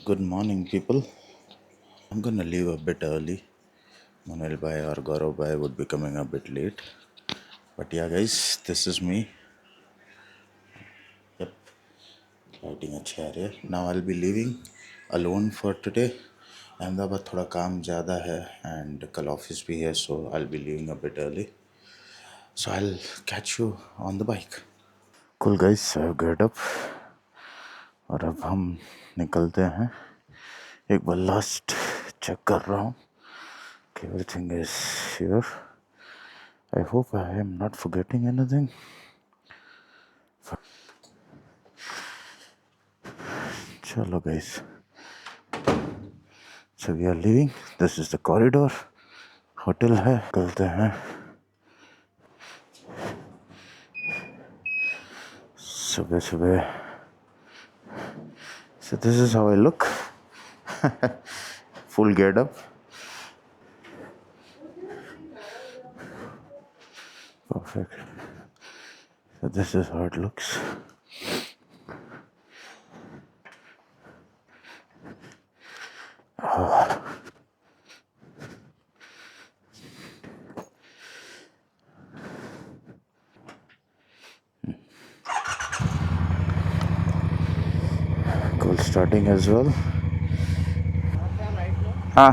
Good morning, people. I'm gonna leave a bit early. Monel Bhai or Gaurav Bhai would be coming a bit late. But yeah, guys, this is me. Yep, lighting a chair here. Now I'll be leaving alone for today. Ahmedabad थोड़ा काम ज़्यादा है and कल office भी है, so I'll be leaving a bit early. So I'll catch you on the bike. Cool guys, I've got up और अब हम निकलते हैं. एक बार लास्ट चेक कर रहा हूँ कि everything is here. I hope I am not forgetting anything. Chalo guys. So we are leaving. This is the corridor. Hotel है. निकलते हैं. सुबह सुबह. So this is how I look. Full get up. Perfect. So this is how it looks. Cool starting as well. हाँ.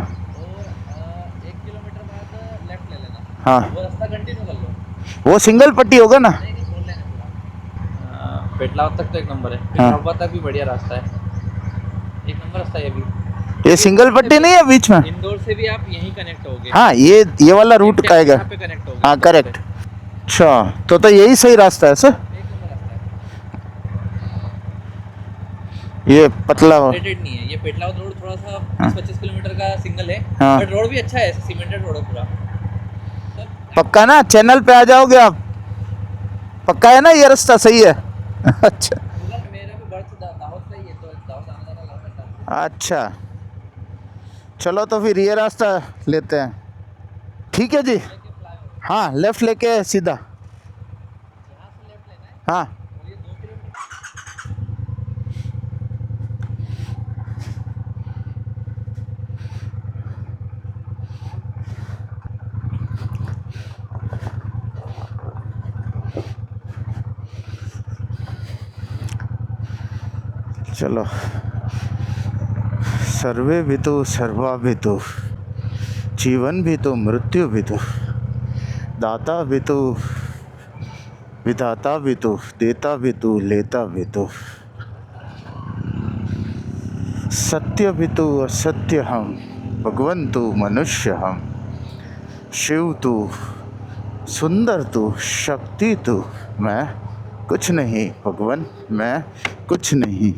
1 kilometre बाद left ले लेना. हाँ. वो रास्ता कंटिन्यू कर लो. वो सिंगल पट्टी होगा ना? नहीं नहीं, छोड़ लेना पूरा. पेटलाव तक तो एक नंबर है. पेटलाव तक भी बढ़िया रास्ता है. एक नंबर रास्ता है ये भी. ये सिंगल पट्टी नहीं है बीच में? इंदौर से भी आप यहीं कनेक्ट होगे. हाँ, ये वाला रूट का है. यहाँ पे कनेक्ट होगे. हाँ करेक्ट. अच्छा, तो यही सही रास्ता है सर. एक नंबर रास्ता है. ये पतला रेटेड नहीं है. ये पेटलाव रोड थोड़ा सा 25 किलोमीटर का सिंगल है. हाँ. बट रोड भी अच्छा है. सीमेंटेड रोड है पूरा. पक्का ना? चैनल पे आ जाओगे आप? पक्का है ना ये रास्ता सही है? अच्छा मेरा भी बर्थ दाहोद से ही है, तो दाहोद आना जाना लग सकता है. अच्छा, चलो तो फिर ये रास्ता लेते हैं. ठीक है जी. हाँ, लेफ्ट लेके सीधा. यहाँ से लेफ्ट लेना है. हाँ. और ये 2 किलोमीटर. चलो. सर्वे भी तो सर्वा भी तो, जीवन भी तो मृत्यु भी तो, दाता भी तो विधाता भी तो, देता भी तो लेता भी तो, सत्य भी तो असत्य हम, भगवन तो मनुष्य हम, शिव तू, सुंदर तू, शक्ति तू, मैं कुछ नहीं भगवन, मैं कुछ नहीं.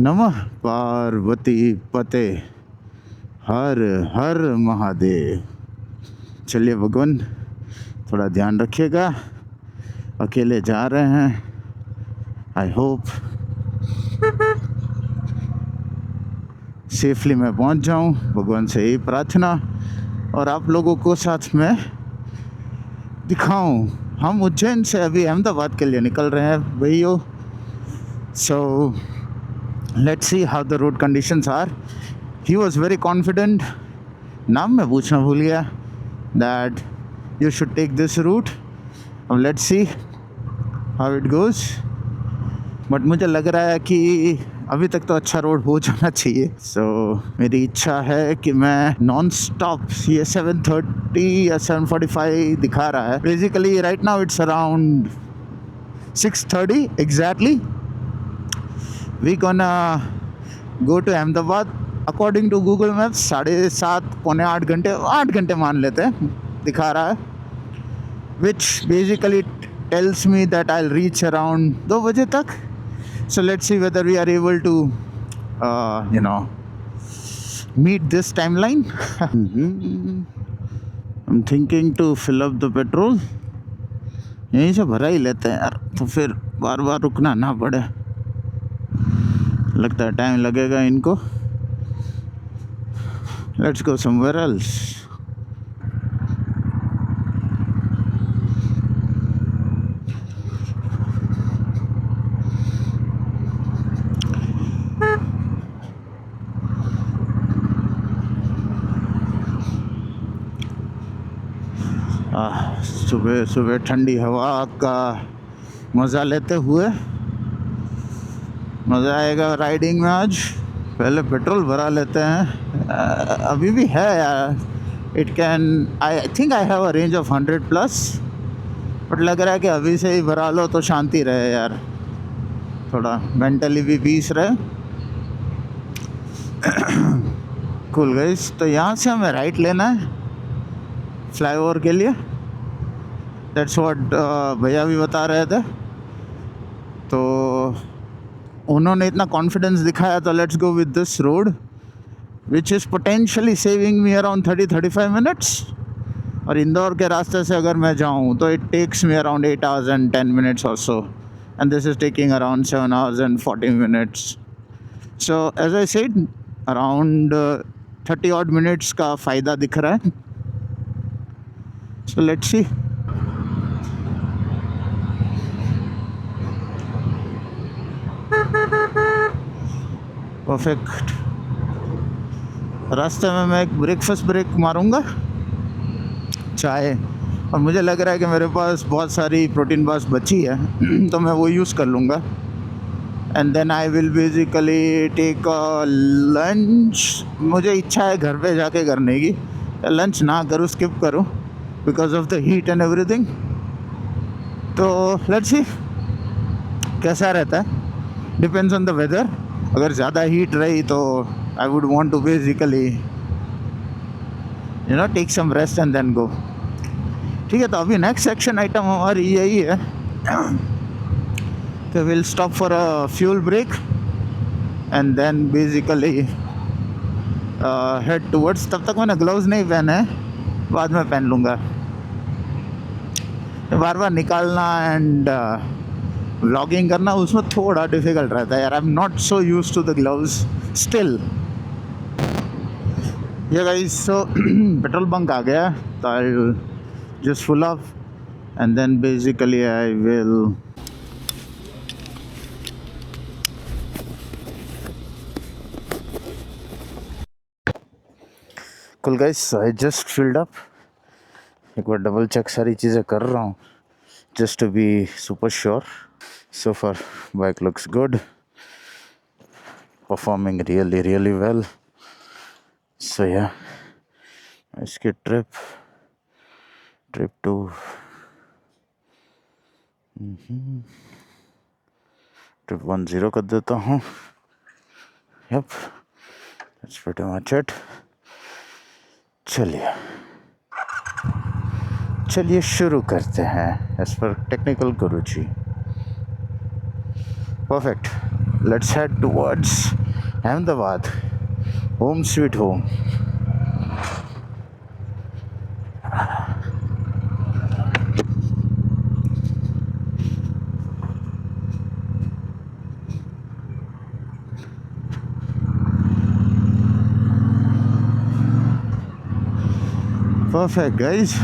नमः पार्वती पते, हर हर महादेव. चलिए भगवान, थोड़ा ध्यान रखिएगा. अकेले जा रहे हैं. आई होप सेफली मैं पहुंच जाऊं. भगवान से यही प्रार्थना. और आप लोगों को साथ में दिखाऊं. हम उज्जैन से अभी अहमदाबाद के लिए निकल रहे हैं भैया. सो let's see how the road conditions are. He was very confident. नाम मैं पूछना भूल गया. That you should take this route. अब let's see how it goes. But मुझे लग रहा है कि अभी तक तो अच्छा रोड हो जाना चाहिए. So मेरी इच्छा है कि मैं नॉन स्टॉप. ये 7:30 या 7:45 दिखा रहा है. Basically right now it's around 6:30 exactly. We gonna go to Ahmedabad according to Google Maps. 7:30 पौने 8 घंटे, 8 घंटे मान लेते हैं दिखा रहा है. Which basically tells me that I'll reach around 2 बजे तक. So let's see whether we are able to meet this timeline. I'm thinking to fill up the petrol. यहीं से भरा ही लेते हैं यार, तो फिर बार बार रुकना ना पड़े. लगता है टाइम लगेगा इनको. Let's go somewhere else. सुबह सुबह ठंडी हवा का मज़ा लेते हुए मज़ा आएगा राइडिंग में आज। पहले पेट्रोल भरा लेते हैं। अभी भी है यार, it can, I think I have a range of 100+, but लग रहा है कि अभी से ही भरा लो तो शांति रहे यार, थोड़ा मेंटली भी पीस रहे। कूल गाइस, तो यहाँ से हमें राइट लेना है फ्लाईओवर के लिए। दैट्स व्हाट भैया भी बता रहे थे, तो उन्होंने इतना कॉन्फिडेंस दिखाया तो let's go with this road which is potentially saving me around 30-35 minutes. और इंदौर के रास्ते से अगर मैं जाऊँ तो it takes me around 8 hours and 10 minutes or so, and this is taking around 7 hours and 40 minutes. So as I said, around 30 odd minutes का फ़ायदा दिख रहा है। So let's see. परफेक्ट। रास्ते में मैं एक ब्रेकफास्ट ब्रेक मारूंगा, चाय, और मुझे लग रहा है कि मेरे पास बहुत सारी प्रोटीन बार्स बची है तो मैं वो यूज़ कर लूँगा। And then I will basically take a lunch. मुझे इच्छा है घर पे जाके करने की, लंच ना करूँ, स्किप करूँ because of the heat and everything. तो लेट्स सी कैसा रहता है, डिपेंड्स ऑन द वेदर। अगर ज़्यादा हीट रही तो I would want to basically take some rest and then go. ठीक है, तो अभी नेक्स्ट सेक्शन आइटम हमारी यही है कि will stop for a fuel break and then basically head towards. तब तक मैंने ग्लव्स नहीं पहने हैं, बाद में पहन लूँगा। बार बार निकालना एंड व्लॉगिंग करना उसमें थोड़ा डिफिकल्ट रहता है यार। I am not so use to the gloves still. ये गाइस, सो पेट्रोल बंक आ गया, तो I just full up and then basically I will cool guys, I just filled up. एक बार डबल चेक सारी चीज़ें कर रहा हूँ just to be super sure. So far bike looks good, performing really well. So yeah, इसकी trip to trip 10 कर देता हूँ। Yep, that's pretty much it. चलिए शुरू करते हैं as per technical Guruji. Perfect, let's head towards Ahmedabad, home sweet home. Perfect guys.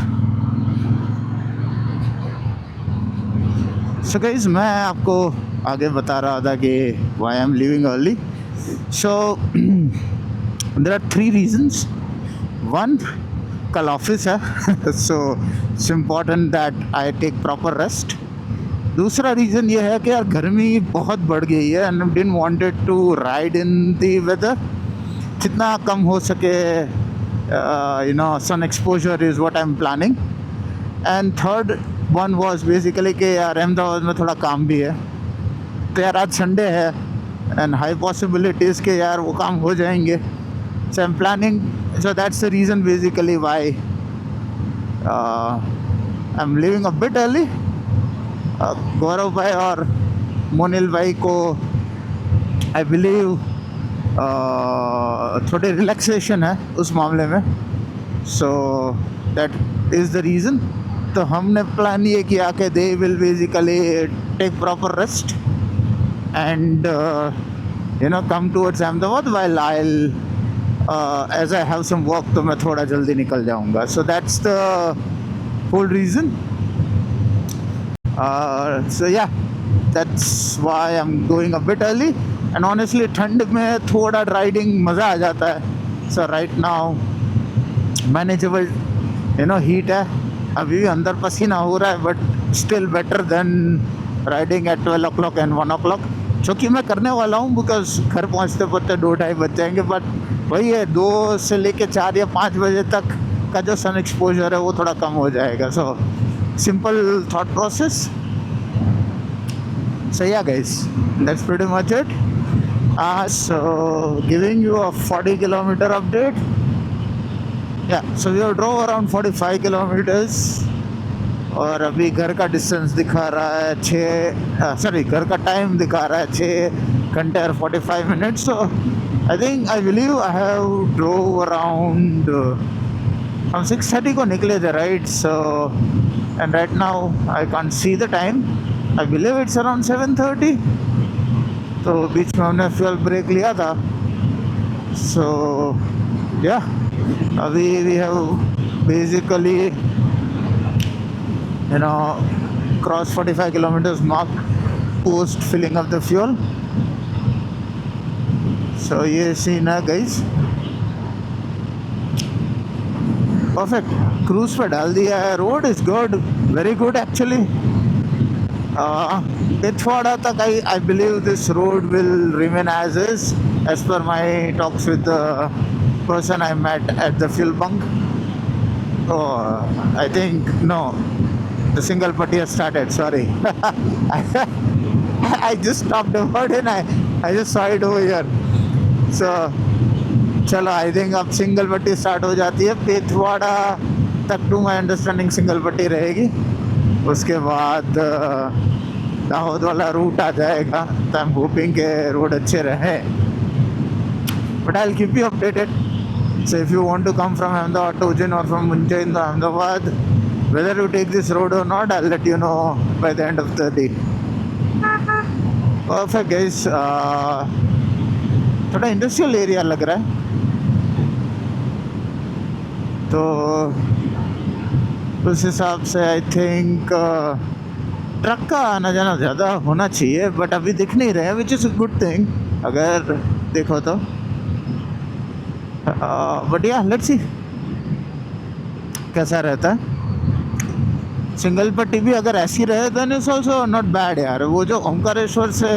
So guys, मैं आपको आगे बता रहा था कि why I am leaving early. So there are 3 reasons. 1, कल ऑफिस है so it's important that I take proper rest. दूसरा रीज़न ये है कि यार गर्मी बहुत बढ़ गई है and didn't wanted to ride in the weather. जितना कम हो सके सन exposure is what I am planning. And third one was basically कि यार अहमदाबाद में थोड़ा काम भी है, तो यार आज संडे है एंड हाई पॉसिबिलिटीज़ के यार वो काम हो जाएंगे। So I am planning, so that's the reason basically why I am leaving a bit early. Gaurav भाई और मोनिल भाई को आई बिलीव थोड़ी रिलैक्सेशन है उस मामले में, so that is the reason. तो हमने प्लान ये किया कि they will basically take proper rest and come towards Ahmedabad while I as I have some work, तो मैं थोड़ा जल्दी निकल जाऊंगा। So that's the whole reason. So yeah that's why I am going a bit early and honestly ठंड में थोड़ा riding मज़ा आ जाता है। So right now manageable heat है अभी भी अंदर पसीना हो रहा है, but still better than riding eight 12 o'clock and 1 o'clock, जो कि मैं करने वाला हूँ, बिकॉज घर पहुँचते पहुँचते 2-2:30 बज जाएंगे। बट वही है, 2 से लेके 4 या 5 बजे तक का जो सन एक्सपोजर है वो थोड़ा कम हो जाएगा। So simple thought process. So yeah guys, that's pretty much it. So giving you a 40 kilometer update. Yeah, so we have drove around 45 kilometers और अभी घर का डिस्टेंस दिखा रहा है घर का टाइम दिखा रहा है 6 घंटे और 45 minutes. So I believe I have drove around हम 6:30 को निकले थे, right? So and right now I can't see the time, I believe it's around 7:30। तो बीच में हमने फ्यूल ब्रेक लिया था। सो या अभी we have basically cross 45 kilometers mark post filling of the fuel. So ये सीन है गाइस। परफेक्ट, क्रूज पे डाल दिया है। Road is good, very good actually. Pithwada तक I believe this road will remain as per my talks with the person I met at the fuel bunk. I think no, the single putty has started, sorry. I just stopped the word and I just saw it over here. So चलो, I think अब single पट्टी start हो जाती है। पिथवाड़ा तक to my understanding single पट्टी रहेगी, उसके बाद दाहोद वाला रूट आ जाएगा। तो आई एम होपिंग के रोड अच्छे रहे, but I will keep you updated. So if you want to come from Ahmedabad to Ujjain और from Ujjain to Ahmedabad, whether you take this road और not, I will let you know by the end of the day. Perfect guys, थोड़ा industrial area लग रहा है, तो उस हिसाब से आई थिंक ट्रक का आना जाना ज़्यादा होना चाहिए, बट अभी दिख नहीं रहे, which is a good thing अगर देखो तो। बट या लेट्स सी कैसा रहता है। सिंगल पट्टी भी अगर ऐसी रहे then it's also not bad यार। वो जो ओंकारेश्वर से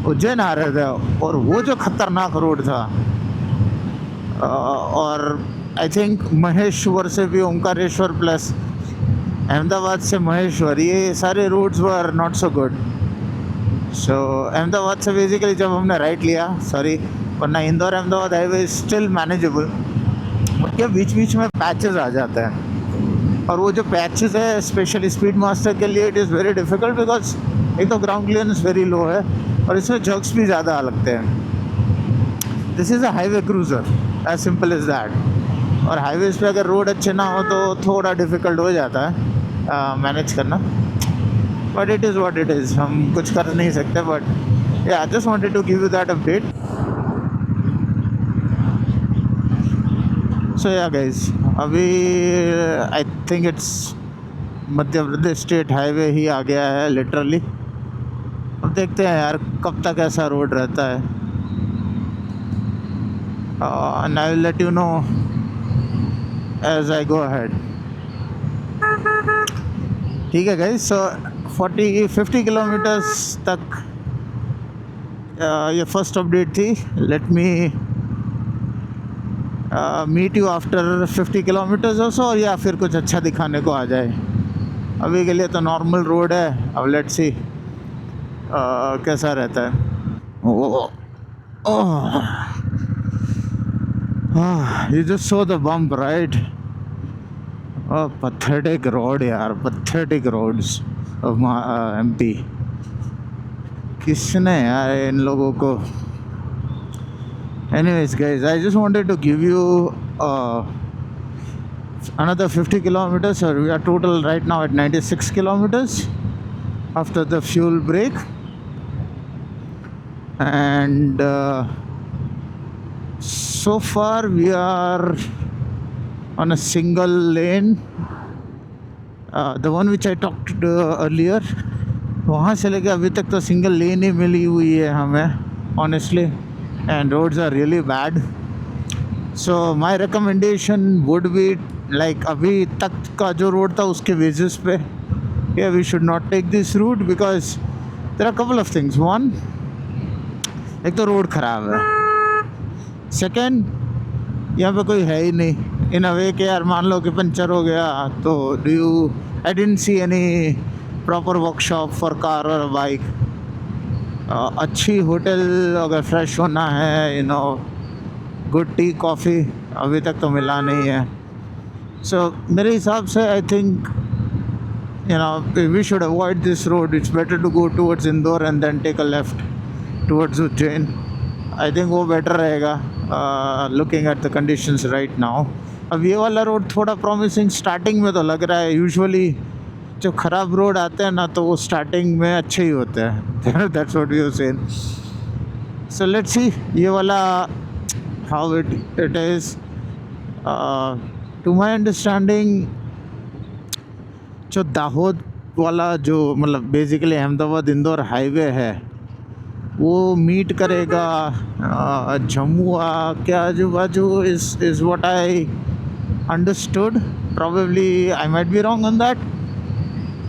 उज्जैन आ रहे थे और वो जो खतरनाक रोड था, और आई थिंक महेश्वर से भी ओंकारेश्वर प्लस अहमदाबाद से महेश्वर, ये सारे roads were not so good. So Ahmedabad से बेसिकली जब हमने राइट लिया, सॉरी, वरना Indore Ahmedabad highway still manageable, उसके बीच बीच में पैचेस आ जाते हैं, और वो जो पैचेस है स्पेशली स्पीड मास्टर के लिए it is very difficult, because एक तो ग्राउंड क्लियरेंस वेरी लो है और इसमें जर्क्स भी ज़्यादा लगते हैं। This is a highway cruiser, as simple is that. और हाईवेज़ पे अगर रोड अच्छे ना हो तो थोड़ा डिफ़िकल्ट हो जाता है मैनेज करना, but it is what it is, हम कुछ कर नहीं सकते। But yeah I just wanted to give you that update. So yeah guys, अभी I think it's Madhya Pradesh state highway ही आ गया है लिटरली। अब देखते हैं यार कब तक ऐसा रोड रहता है, and I will let you know as I go ahead. ठीक है गाइस, सो 40-50 किलोमीटर्स तक ये फर्स्ट अपडेट थी। Let me meet you after 50 kilometers और सो, या फिर कुछ अच्छा दिखाने को आ जाए। अभी के लिए तो नॉर्मल रोड है, अब लेट्स सी कैसा रहता है। You just saw the bump, right? Oh, pathetic road यार, pathetic roads of MP। किसने यार इन लोगों को। Anyways guys, I just wanted to give you another 50 kilometers, so we are total right now at 96 kilometers after the fuel break, and so far we are on a single lane, the one which I talked earlier, वहाँ से लेके अभी तक तो single lane ही मिली हुई है हमें honestly, and roads are really bad. So my recommendation would be like अभी तक का जो रोड था उसके बेसिस पे we should not take this route because there are couple of things. One, एक तो रोड ख़राब है, सेकेंड यहाँ पे कोई है ही नहीं इन अ वे के यार मान लो कि पंचर हो गया तो I didn't see any proper workshop for car और बाइक। अच्छी होटल अगर फ्रेश होना है, you no, good tea coffee अभी तक तो मिला नहीं है। सो मेरे हिसाब से I think you know we should avoid this road. It's better to go towards Indore and then take a left towards Ujjain. I think वो better रहेगा looking at the conditions right now. अब ये वाला road थोड़ा promising starting में तो लग रहा है। यूजुअली जो ख़राब रोड आते हैं ना तो वो स्टार्टिंग में अच्छे ही होते हैं। That's what you saying. So let's see ये वाला how it is. To my understanding जो दाहोद वाला जो मतलब बेसिकली अहमदाबाद इंदौर हाईवे है वो मीट करेगा जमुआ के आजू बाजू is what I understood. Probably I might be wrong on that.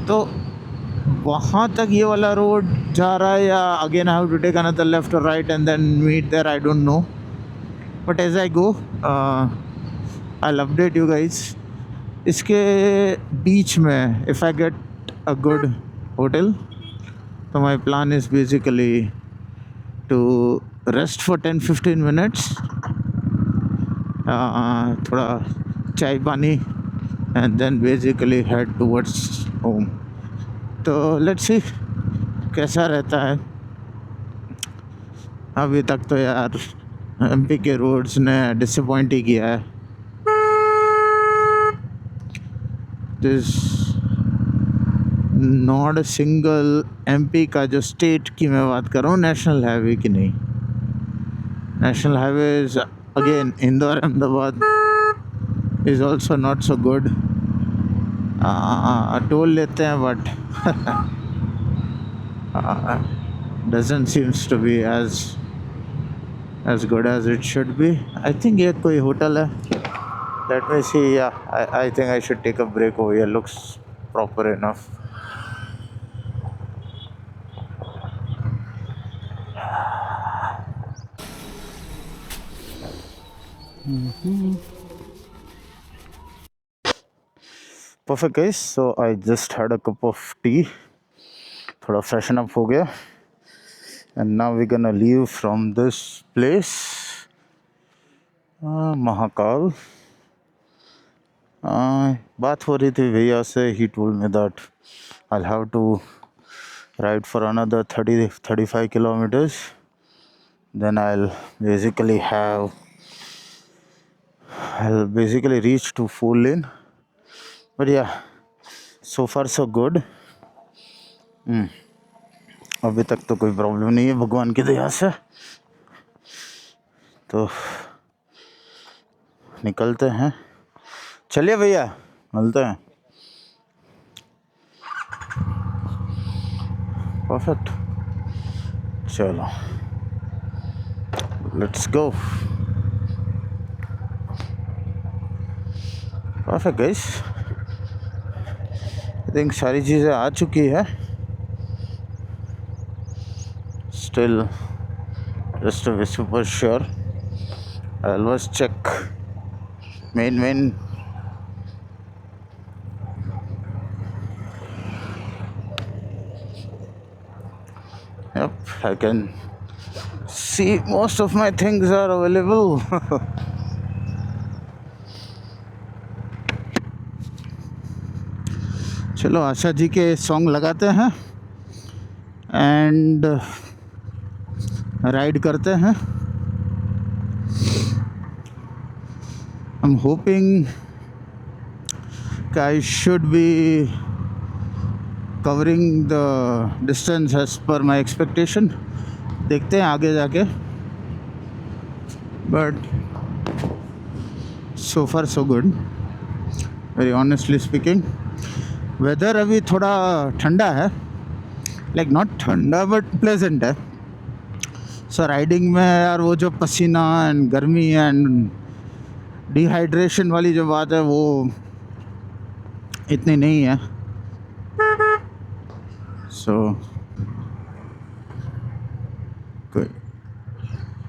तो वहाँ तक ये वाला रोड जा रहा है yeah again I have to take another left और right and then meet there, I don't know. But as I go I will update you guys. इसके बीच में if I get a good hotel तो my plan is basically to rest for 10-15 minutes, थोड़ा चाय पानी and then basically head towards home. तो let's see कैसा रहता है। अभी तक तो यार एमपी के रोड्स ने डिसअपॉइंट ही किया है। This not a single MP का जो स्टेट की मैं बात कर रहा हूँ, नेशनल हाईवे की नहीं। National highway is again Indore Ahmedabad is also not so good. Toll लेते हैं but doesn't seems to be as good as it should be. I think ये कोई होटल है। Let me see. Yeah, I think I should take a break over here. Looks proper enough. Perfect guys. So I just had a cup of tea. थोड़ा freshen up हो गया. And now we're gonna leave from this place, Mahakal. बात हो रही थी भैया से, he told me that I'll have to ride for another 30-35 kilometers. Then I'll basically reach to 4 lane. But yeah, so far so good. अभी तक तो कोई प्रॉब्लम नहीं है भगवान की दया से। तो निकलते हैं, चलिए भैया मिलते हैं। परफेक्ट, चलो let's go. Perfect guys, I think सारी चीज़ें आ चुकी है। Still, just to be super sure, I always check main. Yep, I can see most of my things are available. चलो आशा जी के सॉन्ग लगाते हैं एंड राइड करते हैं। I'm hoping I should be covering the distance as per my expectation. देखते हैं आगे जाके, but so far so good, very honestly speaking. Weather अभी थोड़ा ठंडा है, लाइक नॉट ठंडा बट प्लेजेंट है। सो राइडिंग में यार वो जो पसीना एंड गर्मी एंड डिहाइड्रेशन वाली जो बात है वो इतनी नहीं है। सो कोई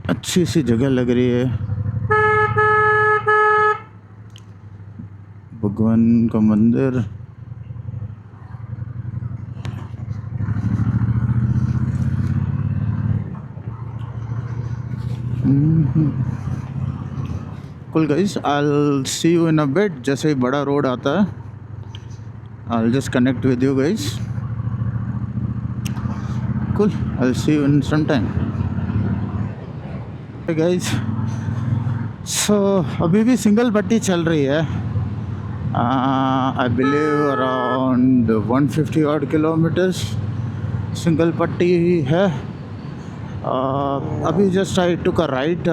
अच्छी सी जगह लग रही है, भगवान का मंदिर। Cool guys, I'll see you in a bit. जैसे ही बड़ा रोड आता है I'll just connect with you guys. Cool, I'll see you in some time. Hey guys, so अभी भी सिंगल पट्टी चल रही है। I believe around 150 odd kilometers single पट्टी है। अभी just I took a right,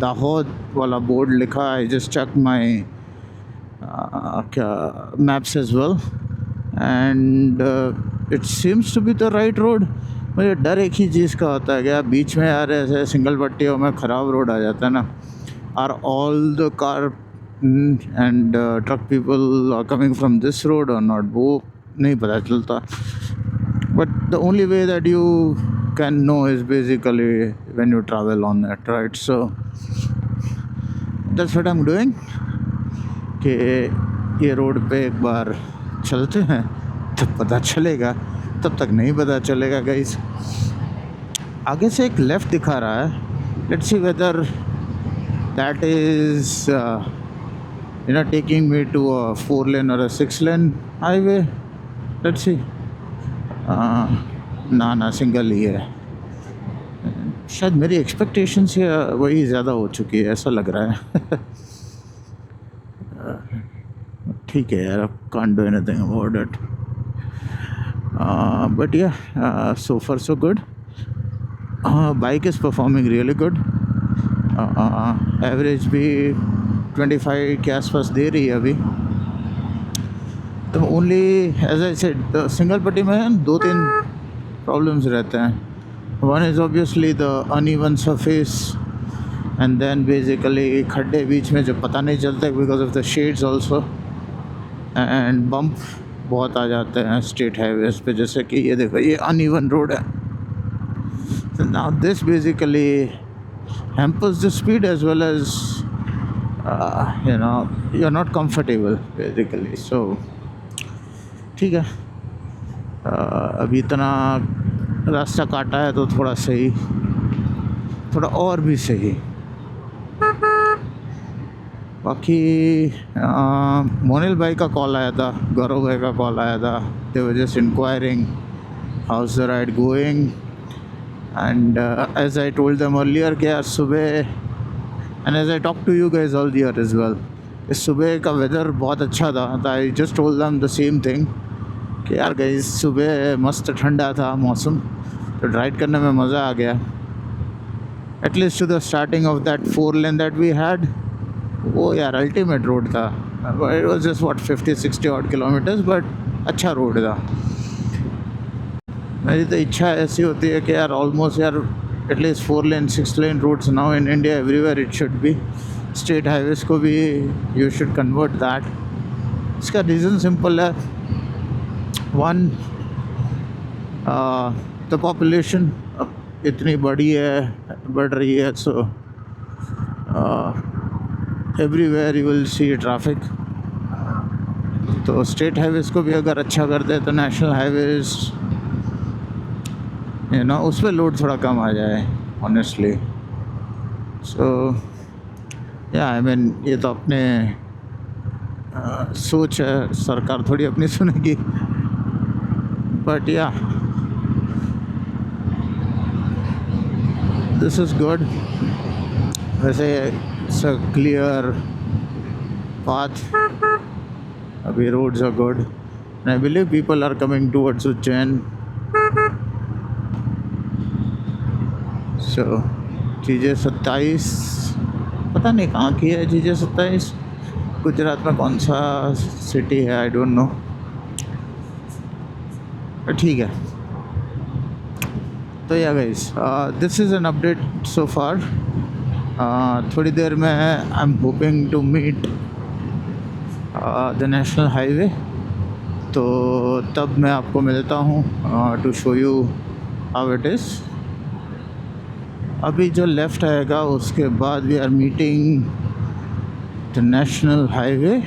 Dahod वाला बोर्ड लिखा। आई जस्ट चेक माई क्या maps as well and it seems to be the right road. मुझे डर एक ही चीज़ का होता है, क्या बीच में यार ऐसे सिंगल पट्टियों में ख़राब रोड आ जाता है ना। Are all the car and truck people are coming from this road और नॉट, वो नहीं पता चलता। But the only way that you can know is basically when you travel on that, right? So that's what I'm doing, कि ये road पे एक बार चलते हैं तब पता चलेगा, तब तक नहीं पता चलेगा गाइस। आगे से एक लेफ़्ट दिखा रहा है, let's see whether that is you know taking me to a 4 lane or a 6 lane highway. Let's see. ना सिंगल ही है। शायद मेरी एक्सपेक्टेशन से वही ज़्यादा हो चुकी है, ऐसा लग रहा है। ठीक है यार, can't do anything about it, but yeah so far so good. Bike is performing really good. Average भी 25 के आसपास दे रही है अभी। तो only as I said, single पट्टी में 2-3 प्रॉब्लम्स रहते हैं। One is obviously the uneven surface and then basically खड्डे बीच में जो पता नहीं चलते because of the shades also, and bump बहुत आ जाते हैं स्टेट हाईवेज पे। जैसे कि ये देखो, ये अनइवन रोड है। So now this basically hampers the speed as well as you know you're not comfortable basically. So ठीक है, अभी इतना रास्ता काटा है तो थोड़ा सही, थोड़ा और भी सही। बाकी मोनिल भाई का कॉल आया था, गौरव भाई का कॉल आया था। They were just inquiring how's the ride going and as I told them earlier कि यार सुबह, and as I talk to you guys all year as well, इस सुबह का वेदर बहुत अच्छा था। तो I just told them the same thing कि यार गाइज सुबह मस्त ठंडा था मौसम, तो राइड करने में मज़ा आ गया। At least to the starting of that 4 lane that we had, वो यार अल्टीमेट रोड था। It was just what 50-60 odd kilometers, but अच्छा रोड था। मेरी तो इच्छा ऐसी होती है कि यार ऑलमोस्ट यार at least 4 lane 6 lane roads now in India everywhere it should be. State highways को भी यू शुड कन्वर्ट दैट। इसका रीज़न सिंपल है, वन द पॉपुलेशन इतनी बढ़ रही है, so everywhere you will see traffic. तो स्टेट हाईवेज़ को भी अगर अच्छा कर दे तो नेशनल हाईवेज़ यू नो उस पर लोड थोड़ा कम आ जाए ऑनेस्टली। सो या आई मीन ये तो अपने सोच है, सरकार थोड़ी अपनी सुनेगी, but yeah this is good. वैसे इट्स अ क्लियर पाथ, अभी roads are good. I believe people are coming towards Ujjain. So GJ27 पता नहीं कहाँ की है। GJ27 गुजरात में कौन सा सिटी है, आई डोंट नो, ठीक है। तो yeah guys, this is an update so far. थोड़ी देर में I am hoping to meet the national highway, तो तब मैं आपको मिलता हूँ to show you how it is. अभी जो लेफ़्ट आएगा उसके बाद we are meeting the national highway.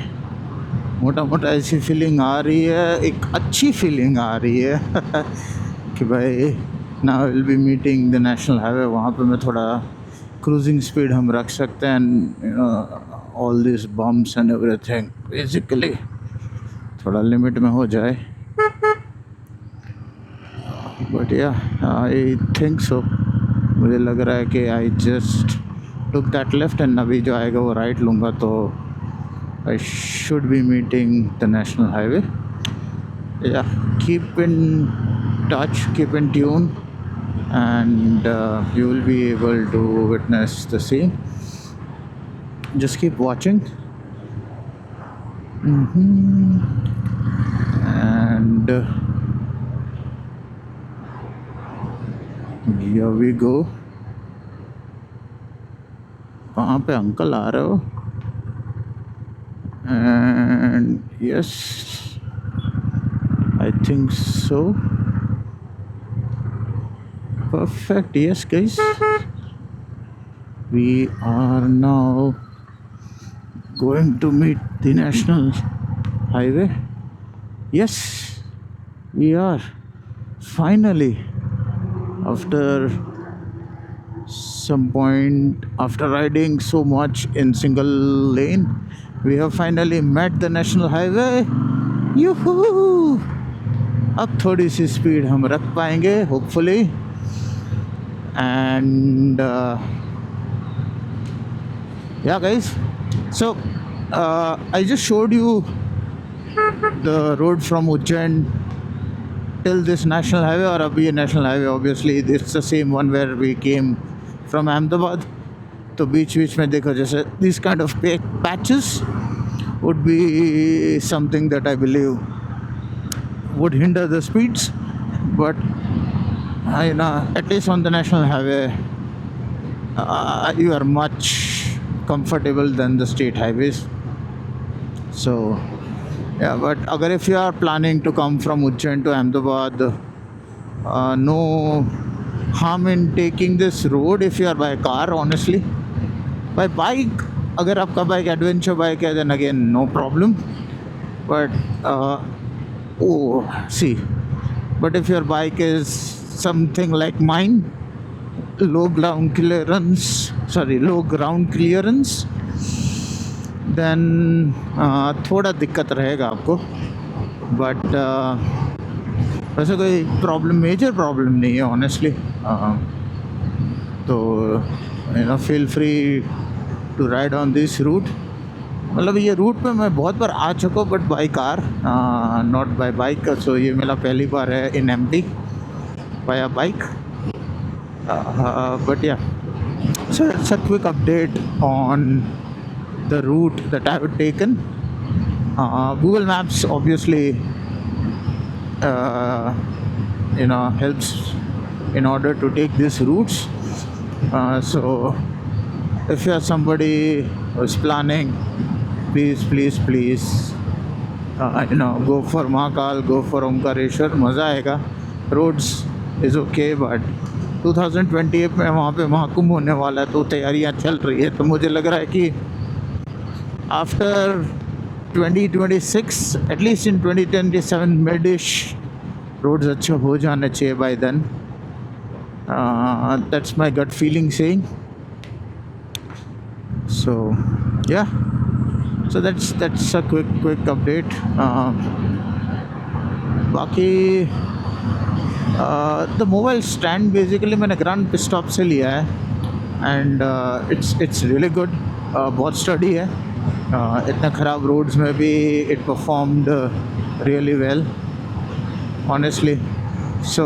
मोटा मोटा ऐसी फीलिंग आ रही है, एक अच्छी फीलिंग आ रही है कि भाई now will be meeting the national highway. वहाँ पे मैं थोड़ा क्रूजिंग स्पीड हम रख सकते हैं, and all this bumps and everything basically थोड़ा लिमिट में हो जाए। But yeah I think so, मुझे लग रहा है कि I just took that left एंड अभी जो आएगा वो राइट लूँगा, तो I should be meeting the national highway. Yeah keep in touch, keep in tune, and you will be able to witness the same. Just keep watching. And here we go. कहाँ पे uncle आ रहे हो? And yes, I think so. Perfect. Yes, guys. We are now going to meet the national highway. Yes, we are finally, after some point, after riding so much in single lane, we have finally met the national highway. Yoo-hoo! अब थोड़ी सी speed हम रख पाएंगे hopefully, and yeah guys, so I just showed you the road from Ujjain till this national highway, or abhi national highway obviously it's the same one where we came from Ahmedabad. तो बीच बीच में देखो जैसे these kind of patches would be something that I believe would hinder the speeds, but you know, at least on the national highway you are much comfortable than the state highways. So yeah, but agar if you are planning to come from Ujjain to Ahmedabad, no harm in taking this road if you are by car. Honestly, by bike, agar aapka bike adventure bike hai, then again no problem, but see, but if your bike is something like mine, low ground clearance, then थोड़ा दिक्कत रहेगा आपको, but वैसे कोई problem, major problem नहीं है honestly. तो you know feel free to ride on this route. मतलब ये रूट पे मैं बहुत बार आ चुका हूँ, but by car, not by bike. So ये मेरा पहली बार है in MP by a bike, but yeah, so it's a quick update on the route that I have taken. Google Maps obviously helps in order to take these routes, so if you are somebody who is planning, please go for Mahakal, go for Omkareshwar, मज़ा आएगा। roads is okay, but 2028 में वहाँ पे महाकुंभ होने वाला है, तो तैयारियाँ चल रही है। तो मुझे लग रहा है कि after 2026, at least in 2027 midish roads अच्छे हो जाने चाहिए by then. That's my gut feeling saying. So yeah, so that's a quick update. बाकी द मोबाइल स्टैंड बेसिकली मैंने ग्रैंड पिस्टॉप से लिया है, एंड इट्स रियली गुड, बहुत स्टडी है। इतने ख़राब रोड्स में भी it performed really well honestly. So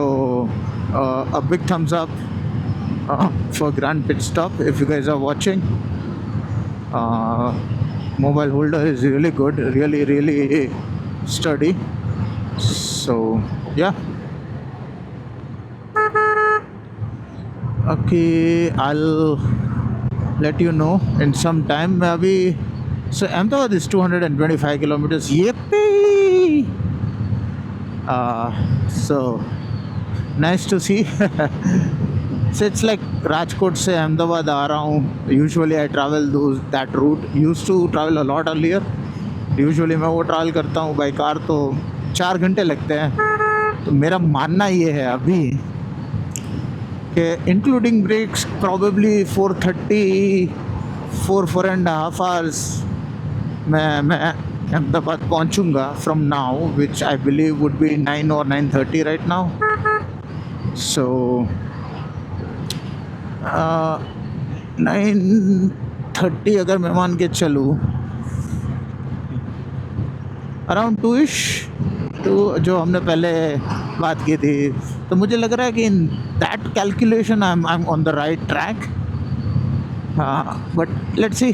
a big thumbs up for Grand Pit Stop if you guys are watching. Mobile holder is really good, really sturdy. So yeah, okay, I'll let you know in some time. मैं अभी so Ahmedabad is 225 kilometers. Yippee! So nice to see. So it's like Rajkot से अहमदाबाद आ रहा हूँ. Usually I travel that route. Used to travel a lot earlier. Usually मैं वो travel करता हूँ by car, तो 4 घंटे लगते हैं. तो मेरा मानना ये है अभी कि इंक्लूडिंग ब्रेक्स probably 4.5 hours मैं Ahmedabad पहुँचूँगा from now, which I believe would be 9 or 9:30 right now. So 9:30 अगर मैं मान के चलूँ, अराउंड 2ish, जो हमने पहले बात की थी, तो मुझे लग रहा है कि in that calculation I am on the right track. हाँ, बट लेट्स सी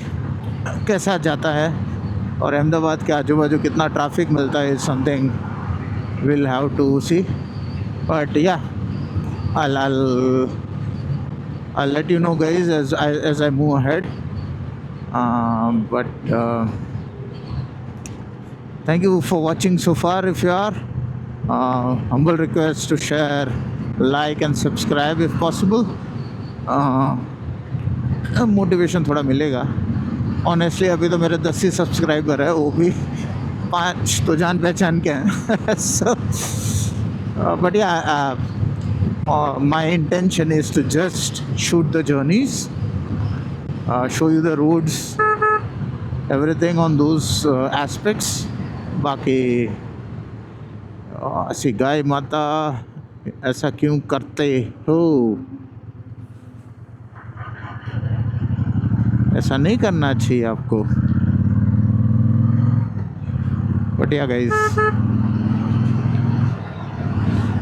कैसा जाता है, और अहमदाबाद के आजू बाजू कितना ट्रैफिक मिलता है, something will have to see. But yeah I'll let you know guys as I move ahead. But thank you for watching so far. If you are, humble request to share, like and subscribe if possible. Motivation थोड़ा मिलेगा. Honestly अभी तो मेरे 10 ही subscriber है, वो भी 5 तो जान पहचान के हैं. So but yeah, my intention is to just shoot the journeys, show you the roads, everything on those aspects. बाकी ऐसी गाय माता ऐसा क्यों करते हो, ऐसा नहीं करना चाहिए आपको. बट या गाइस,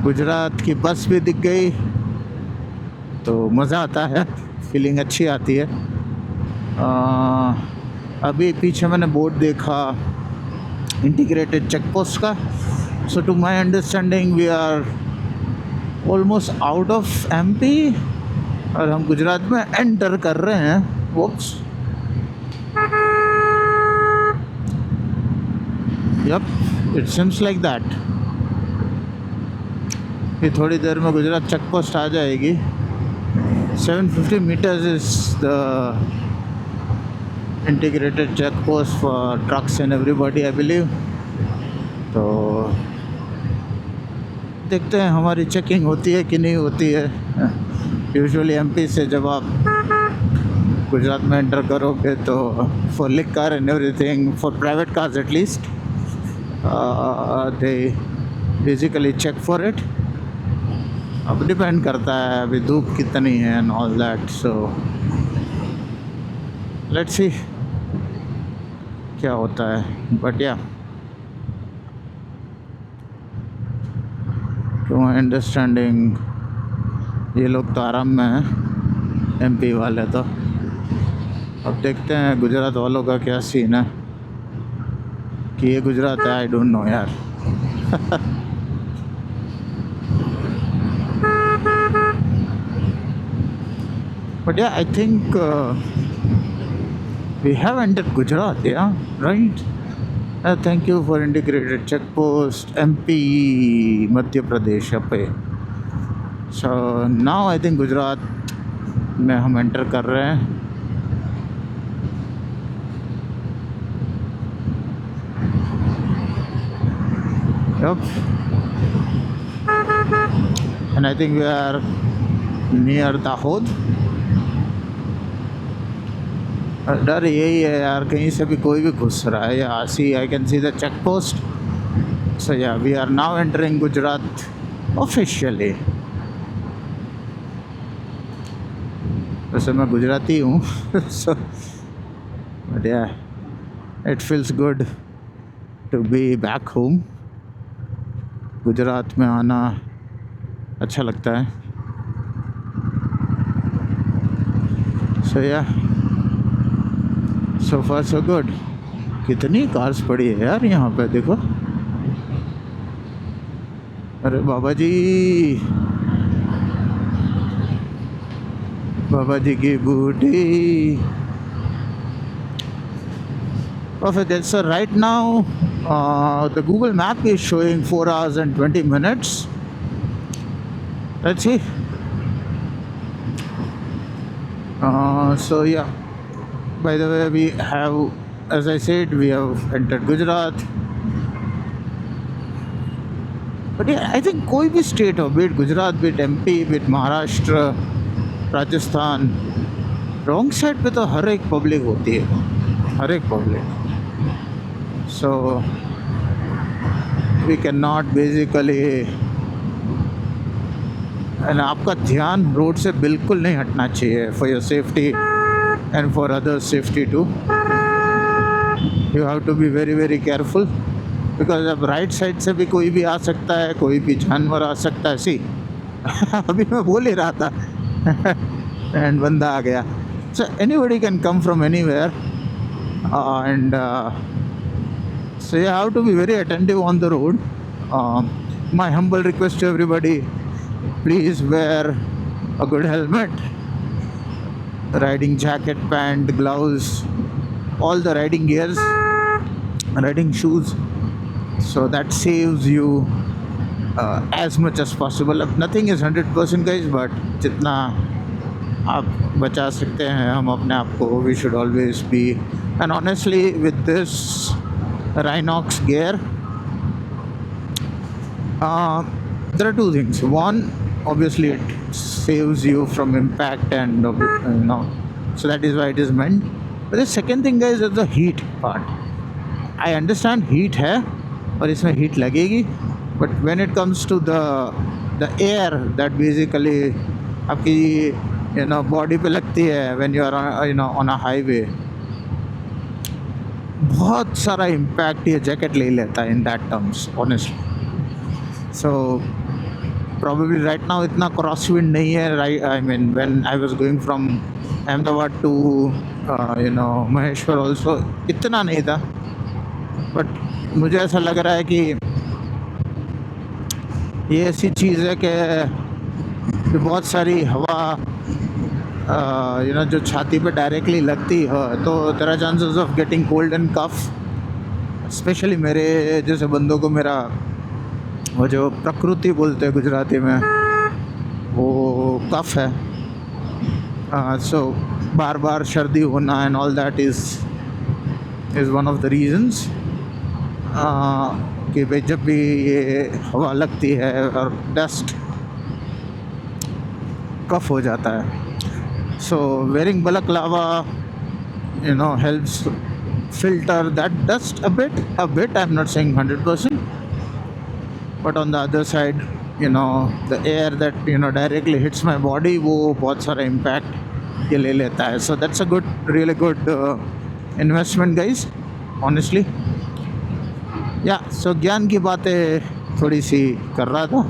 गुजरात की बस भी दिख गई तो मज़ा आता है, फीलिंग अच्छी आती है. अभी पीछे मैंने बोर्ड देखा इंटीग्रेटेड चेक पोस्ट का. So to my understanding we are almost out of MP और हम गुजरात में एंटर कर रहे हैं. Whoops, yep, it seems like that. ये थोड़ी देर में गुजरात चेक पोस्ट आ जाएगी. 750 meters is the integrated check post for trucks and everybody, I believe. तो देखते हैं हमारी चेकिंग होती है कि नहीं होती है. यूजुअली एमपी से जब आप गुजरात में एंटर करोगे तो for like car and everything, for private cars at least, they basically check for it. अब डिपेंड करता है अभी धूप कितनी है and all that. So let's see क्या होता है. बट या टू माई अंडरस्टैंडिंग ये लोग तो आराम में हैं, एमपी वाले तो. अब देखते हैं गुजरात वालों का क्या सीन है, कि ये गुजरात है, आई डोंट नो यार. But yeah, I think we have entered Gujarat, yeah, right? Thank you for integrated check post, MP, Madhya Pradesh. So now I think Gujarat में हम एंटर कर रहे हैं. Yep. And I think we are near Dahod. डर यही है यार, कहीं से भी कोई भी घुस रहा है. Yeah I can see the check post. So yeah we are now entering Gujarat officially. वैसे मैं गुजराती हूँ. So but yeah it feels good to be back home. Gujarat में आना अच्छा लगता है. सो या सो फार सो गुड. कितनी कार्स पड़ी है यार यहाँ पे, देखो. अरे बाबा जी, बाबा जी की बूटी. Perfect. So right now, the Google Map is showing 4 hours and 20 minutes. Let's see. So yeah. By the way, we have, as I said, we have entered Gujarat. But yeah, I think कोई भी state हो, be it Gujarat, be it MP, be it Maharashtra, Rajasthan, wrong side पे तो हर एक public होती है, हर एक public. So we cannot basically, and आपका ध्यान रोड से बिल्कुल नहीं हटना चाहिए for your safety and for others' safety too. You have to be very very careful because अब राइट साइड से भी कोई भी आ सकता है, कोई भी जानवर आ सकता है. सी अभी मैं बोल ही रहा था एंड बंदा आ गया. So anybody can come from anywhere, and so you have to be very attentive on the road. My humble request to everybody, please wear a good helmet, riding jacket, pant, gloves, all the riding gears, riding shoes, so that saves you as much as possible. Nothing is 100% guys, but जितना आप बचा सकते हैं हम अपने आप को, we should always be. And honestly, with this Rhinox gear, there are two things. One, obviously it saves you from impact, and so that is why it is meant. But the second thing guys is the heat part. I understand heat है और इसमें heat लगेगी, but when it comes to the air that basically आपकी body पे लगती है when you are on a highway, बहुत सारा impact ये जैकेट ले लेता है in that terms honestly. So probably right now इतना crosswind नहीं है, right? I mean when I was going from Ahmedabad to Maheshwar also इतना नहीं था, but मुझे ऐसा लग रहा है कि ये ऐसी चीज़ है कि बहुत सारी हवा जो छाती पे डायरेक्टली लगती है तो there are chances of getting cold and cough. Especially मेरे जैसे बंदों को मेरा वो जो प्रकृति बोलते हैं गुजराती में, वो कफ है. सो बार बार सर्दी होना and all that is one of the reasons कि भाई जब भी ये हवा लगती है और डस्ट कफ हो जाता है. सो wearing balaclava helps filter that dust a bit. I'm not saying 100%, but on the other side the air that directly hits my body, वो बहुत सारा impact ये ले लेता है. So that's a really good investment guys, honestly. So ज्ञान की बातें थोड़ी सी कर रहा था.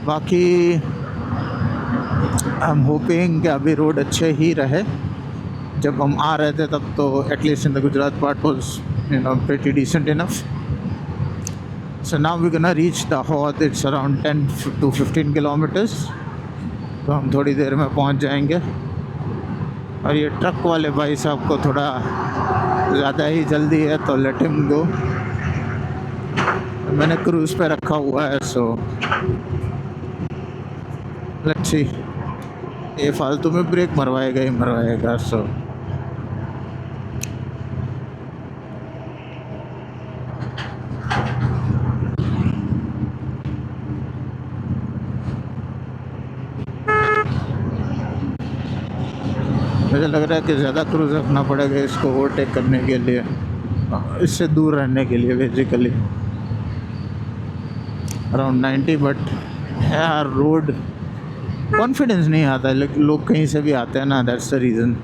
बाकी आई एम होपिंग कि अभी रोड अच्छे ही रहे. जब हम आ रहे थे तब तो at least in the Gujarat part was pretty decent enough. So now we're gonna reach the Dahod. It's around 10 to 15 kilometers. तो हम थोड़ी देर में पहुंच जाएंगे. और ये ट्रक वाले भाई साहब को थोड़ा ज़्यादा ही जल्दी है तो लेट हिम गो. मैंने क्रूज़ पे रखा हुआ है, सो लेट्स सी. ये फालतू में ब्रेक मरवाएगा ही मरवाएगा. सो मुझे लग रहा है कि ज़्यादा क्रूज़ रखना पड़ेगा इसको ओवरटेक करने के लिए, इससे दूर रहने के लिए बेसिकली अराउंड 90. बट यार रोड कॉन्फिडेंस नहीं आता है. लोग कहीं से भी आते हैं ना, that's the reason.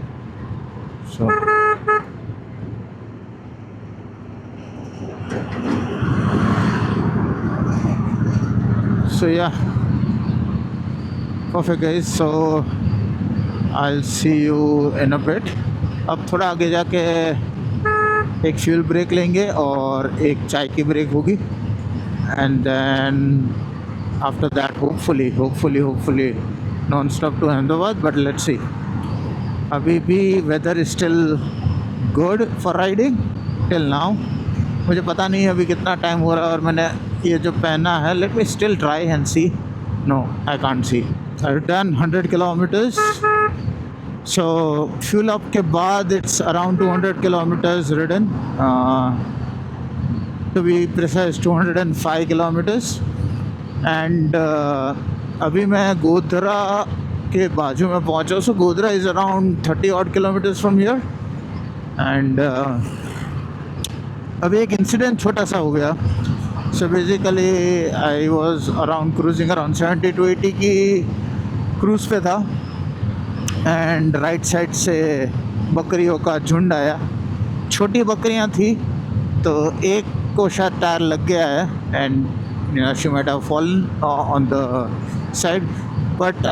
So yeah perfect guys. So I will see you in a bit. अब थोड़ा आगे जाके एक फ्यूल ब्रेक लेंगे और एक चाय की ब्रेक होगी, and then after that hopefully non stop to Ahmedabad, but let's see. अभी भी weather is still good for riding till now. मुझे पता नहीं अभी कितना टाइम हो रहा है और मैंने ये जो पहना है. Let me still try and see. No, I can't see. I done 100 kilometres. So fuel up के बाद it's around 200 kilometres ridden. To be precise 205 kilometres. And अभी मैं गोधरा के बाजू में पहुंचा. So Godhra is around 30 odd kilometres from here. And अभी एक इंसिडेंट छोटा सा हो गया. So basically I was around cruising around 70 to 80 की क्रूज़ पे था. एंड राइट साइड से बकरियों का झुंड आया. छोटी बकरियां थी तो एक को शायद टायर लग गया है. And she might have fallen on the side. But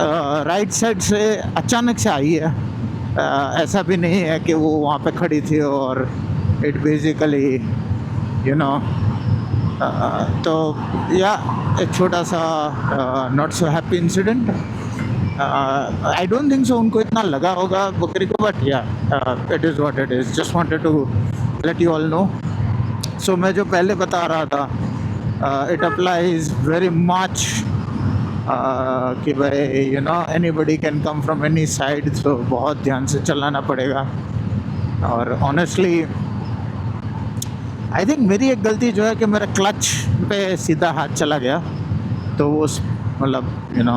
right side से अचानक से आई है. ऐसा भी नहीं है कि वो वहाँ पे खड़ी थी और इट बेसिकली यू नो. तो या एक छोटा सा not so happy incident. I don't think so उनको इतना लगा होगा बकरी को, but yeah it is what it is. Just wanted to let you all know. So मैं जो पहले बता रहा था, इट अप्लाइज वेरी मच कि भाई you know anybody can come from any side. तो बहुत ध्यान से चलाना पड़ेगा. और ऑनेस्टली आई थिंक मेरी एक गलती जो है कि मेरा क्लच पे सीधा हाथ चला गया. तो वो मतलब यू नो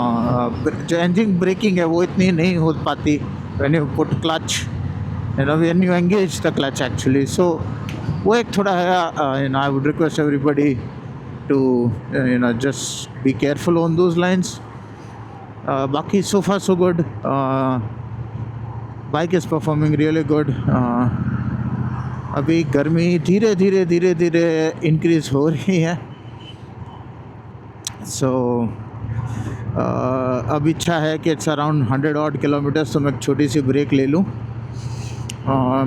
जो इंजन ब्रेकिंग है वो इतनी नहीं हो पाती when you put clutch, you know when you engage the clutch actually. So वो एक थोड़ा है. You know I would request everybody to you know just be careful on those lines. बाकी so far so good. Bike is performing really good. अभी गर्मी धीरे धीरे increase हो रही है. सो अब इच्छा है कि इट्स अराउंड 100 ऑड किलोमीटर्स तो मैं एक छोटी सी ब्रेक ले लूँ.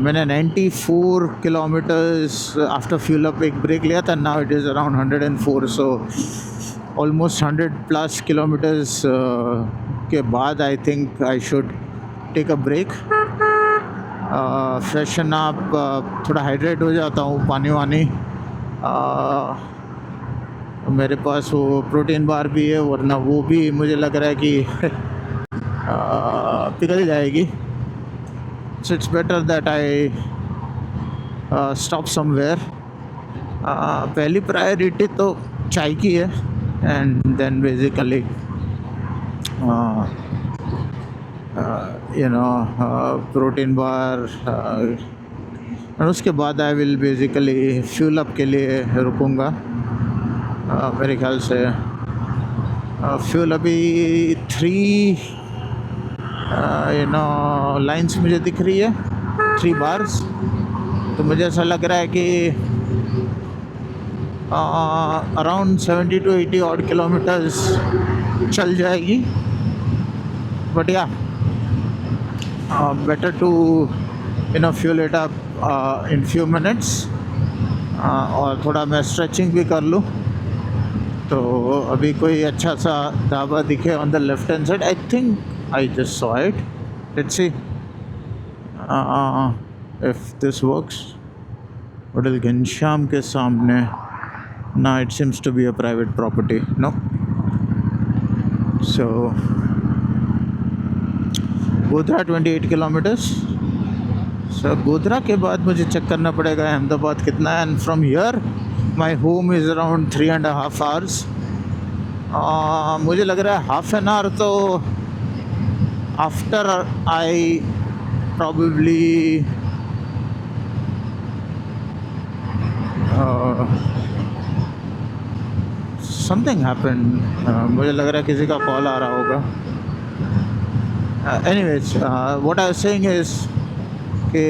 मैंने 94 किलोमीटर्स आफ्टर फ्यूल अप एक ब्रेक लिया था. Now it is around 104. So almost 100 plus kilometers के बाद I think I should take a break, freshen up, थोड़ा हाइड्रेट हो जाता हूँ, पानी वानी. मेरे पास वो प्रोटीन बार भी है, वरना वो भी मुझे लग रहा है कि पिघल जाएगी. So it's better that I stop somewhere. पहली प्रायोरिटी तो चाय की है. And then basically you know protein bar. और उसके बाद I will basically fuel up के लिए रुकूँगा. मेरे ख्याल से फ्यूल अभी 3 यू नो लाइन्स मुझे दिख रही है, 3 बार्स. तो मुझे ऐसा लग रहा है कि अराउंड 70 to 80 ऑड किलोमीटर्स चल जाएगी. But yeah better to you know fuel it up in few minutes. और थोड़ा मैं स्ट्रेचिंग भी कर लूँ. तो अभी कोई अच्छा सा ढाबा दिखे on the left hand side. I think I just saw it. Let's see if this works. Hotel Ghanshyam के सामने. ना it seems to be a private property. No. So Godhra 28 kilometres. So Godhra के बाद मुझे चेक करना पड़ेगा अहमदाबाद कितना है. And from here my home is around 3.5 hours. मुझे लग रहा है हाफ एन आवर तो after I probably something happen. मुझे लग रहा है किसी का कॉल आ रहा होगा. Anyways what I am saying is कि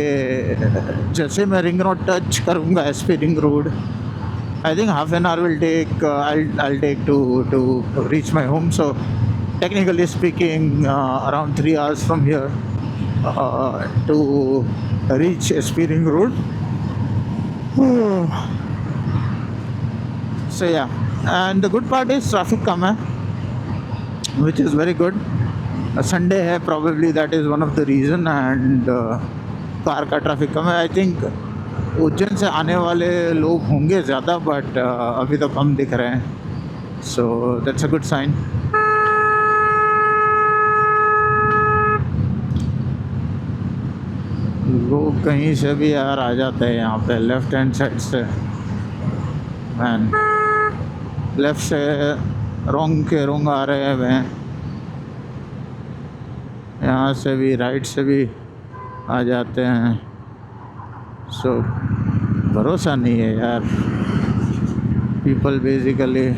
जैसे मैं रिंग रोड टच करूँगा, SP ring road, I think half an hour will take. I'll take to reach my home. So technically speaking, around 3 hours from here to reach SP Ring Road. So yeah, and the good part is traffic come hai, which is very good. Sunday है, probably that is one of the reason, and car का traffic कम है। I think Ujjain से आने वाले लोग होंगे ज़्यादा, बट अभी तो कम दिख रहे हैं, so that's a good sign. लोग कहीं से भी यार आ जाते हैं यहाँ पे, लेफ्ट हैंड साइड से मैन, लेफ्ट से रोंग के रोंग आ रहे हैं, यहाँ से भी राइट से भी आ जाते हैं। सो भरोसा नहीं है यार, people basically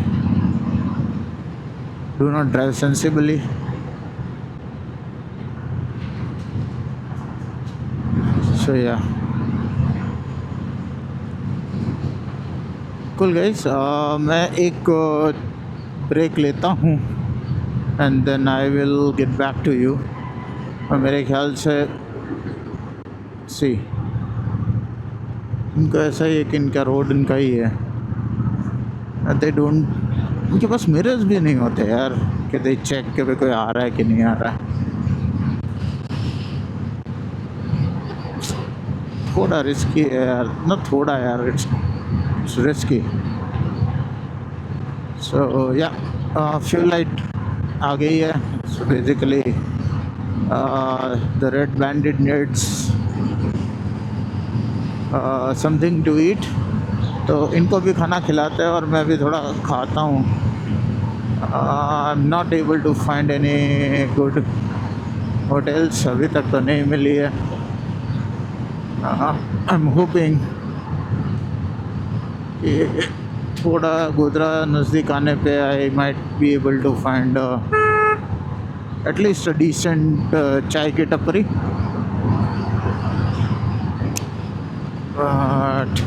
do not drive sensibly. So yeah cool guys, मैं एक ब्रेक लेता हूँ and then I will get back to you. और मेरे ख्याल से सी इनका ऐसा ही है कि इनका रोड इनका ही है, दे डोंट, उनके पास मिरर्स भी नहीं होते यार कि दे चेक के भाई कोई आ रहा है कि नहीं आ रहा है। थोड़ा रिस्की है यार, ना थोड़ा यार, इट्स रिस्की। सो या फ्यूल लाइट आ गई है, so basically the red banded needs something to eat, तो इनको भी खाना खिलाते हैं और मैं भी थोड़ा खाता हूँ। I am not able to find any good hotels, अभी तक तो नहीं मिली है। आई एम होपिंग थोड़ा गोधरा नज़दीक आने पे I might be able to find at least a decent चाय की टपरी, but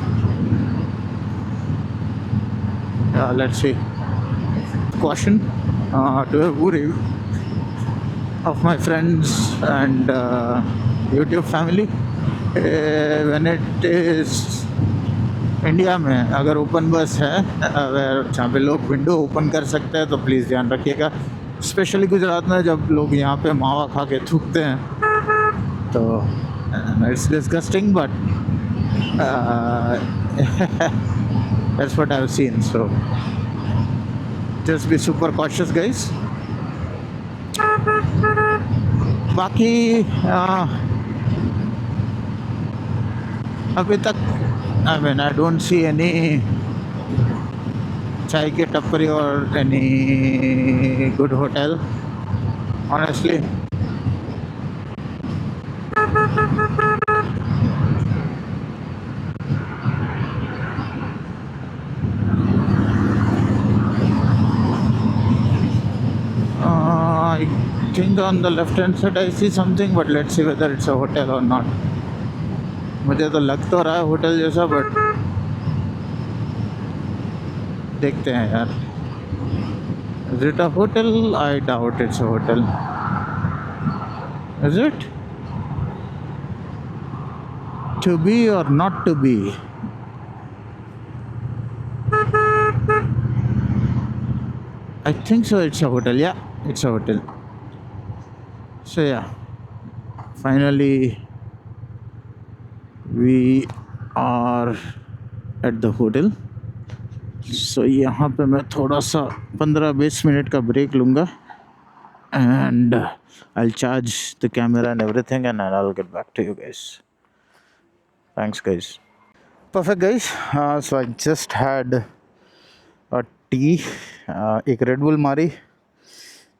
let's see. Caution to every of my friends and YouTube family, when it is India में अगर ओपन बस है, अगर जहाँ पे लोग विंडो ओपन कर सकते हैं तो प्लीज़ ध्यान रखिएगा। स्पेशली गुजरात में जब लोग यहाँ पे मावा खा के थूकते हैं तो it's disgusting, but that's what I've seen, so just be super cautious guys. बाकी अभी तक I mean I don't see any चाय की टपरी or any good hotel honestly. I think on the left hand side I see something, but let's see whether it's a hotel or not. मुझे तो लग तो रहा है होटल जैसा, बट देखते हैं यार। Is it a hotel? I doubt it's a hotel. Is it? To be or not to be? I think so, it's a hotel. Yeah, it's a hotel. So yeah, finally we are at the hotel. So यहाँ पे मैं थोड़ा सा 15-20 minute का break लूँगा and I'll charge the camera and everything and I'll get back to you guys. Thanks guys. Perfect guys. So I just had a tea, एक Red Bull मारी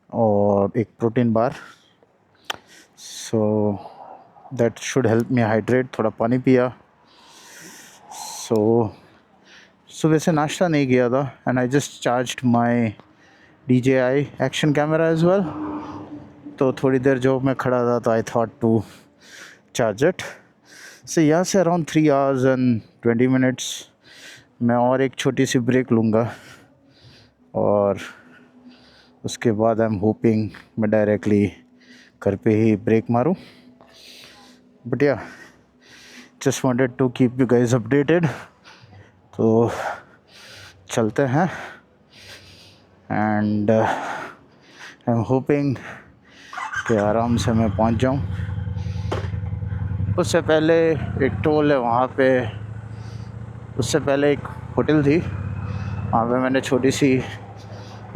और एक protein bar, so that should help me hydrate. थोड़ा पानी पिया, so वैसे नाश्ता नहीं किया था and I just charged my DJI action camera as well. तो थोड़ी देर जो मैं खड़ा था तो I thought to charge it. So यहाँ से अराउंड 3 hours and 20 minutes मैं और एक छोटी सी ब्रेक लूँगा और उसके बाद आई एम होपिंग मैं डायरेक्टली घर पे ही ब्रेक मारूं। But yeah just wanted to keep you guys updated, तो चलते हैं एंड आई एम होपिंग कि आराम से मैं पहुंच जाऊं। उससे पहले एक टोल है वहाँ पे, उससे पहले एक होटल थी, वहाँ पे मैंने छोटी सी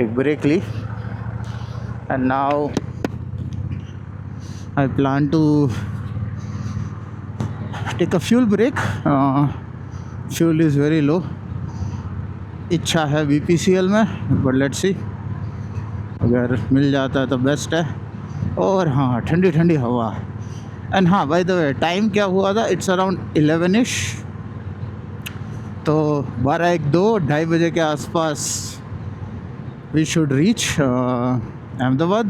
एक ब्रेक ली। And now I plan to take a fuel break. Fuel is very low. इच्छा है BPCL में, बट लेट्स सी, अगर मिल जाता है तो बेस्ट है। और हाँ, ठंडी ठंडी हवा। एंड हाँ, बाय द वे, टाइम क्या हुआ था, इट्स अराउंड 11ish, तो 2:30 के आसपास we should reach Ahmedabad.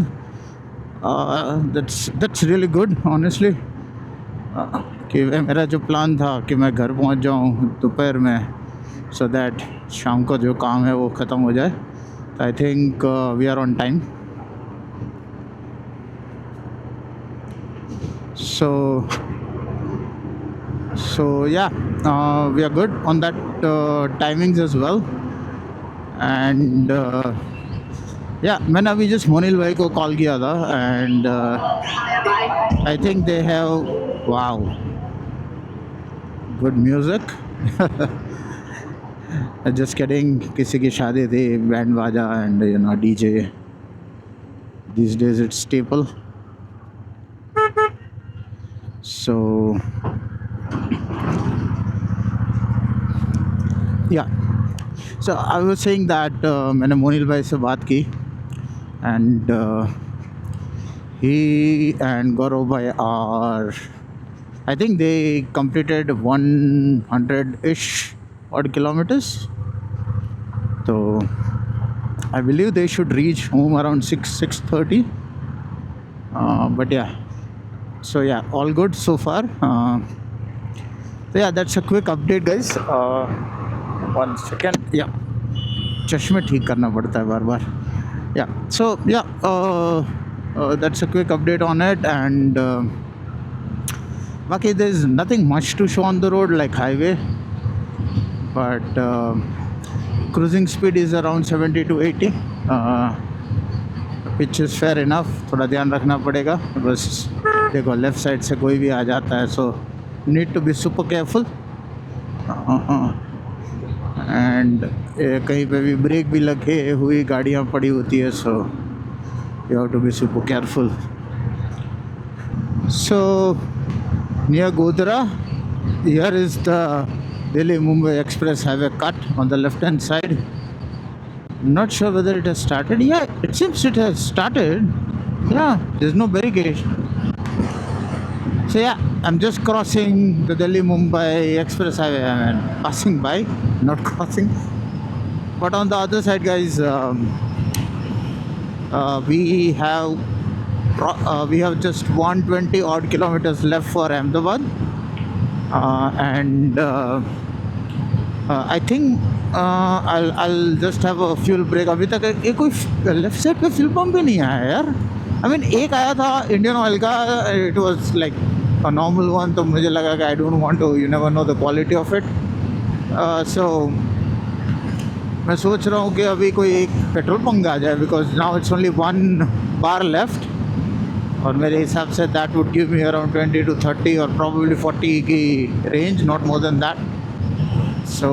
That's really good honestly, कि मेरा जो प्लान था कि मैं घर पहुंच जाऊं दोपहर में, सो दैट शाम को जो काम है वो ख़त्म हो जाए। तो I think we are on time. So yeah, we are good on that timings as well. And yeah, मैंने अभी जस्ट मोनिल भाई को कॉल किया था, and I think they have wow good music. Just kidding, किसी की शादी थी, बैंड बाजा and you know DJ, these days it's staple. So yeah, so I was saying that मैंने मोनिल भाई से बात की, एंड he and गौरव भाई are, I think they completed 100ish odd kilometers. So I believe they should reach home around 6:30. But yeah, so yeah, all good so far. So yeah, that's a quick update, guys. 1 second. Yeah, चश्मे ठीक करना पड़ता है बार बार. Yeah, so yeah, that's a quick update on it. And बाकी there's nothing much to show on the road like highway, but cruising speed is around 70 to 80, which is fair enough. थोड़ा ध्यान रखना पड़ेगा, बस देखो लेफ़्ट साइड से कोई भी आ जाता है, so need to be super careful. And कहीं पे भी ब्रेक भी लगे हुई गाड़ियाँ पड़ी होती है, so you have to be super careful. So near Godhra, here is the Delhi Mumbai Express Highway cut on the left hand side. Not sure whether it has started. Yeah, it seems it has started. Yeah, there's no barricade. So yeah, I'm just crossing the Delhi Mumbai Express Highway. I mean, passing by, not crossing. But on the other side, guys, we have just 120 odd kilometers left for Ahmedabad. And I think I'll just have a fuel break. अभी तक एक कोई left side पे fuel pump भी नहीं आया यार. I mean, एक आया था इंडियन ऑयल का, it was like a normal one, तो मुझे लगा कि I don't want to, you never know the quality of it. So मैं सोच रहा हूँ कि अभी कोई एक पेट्रोल पंप आ जाए, because now it's only 1 bar left. और मेरे हिसाब से that would give me around 20 to 30 or probably 40 की range, not more than that. So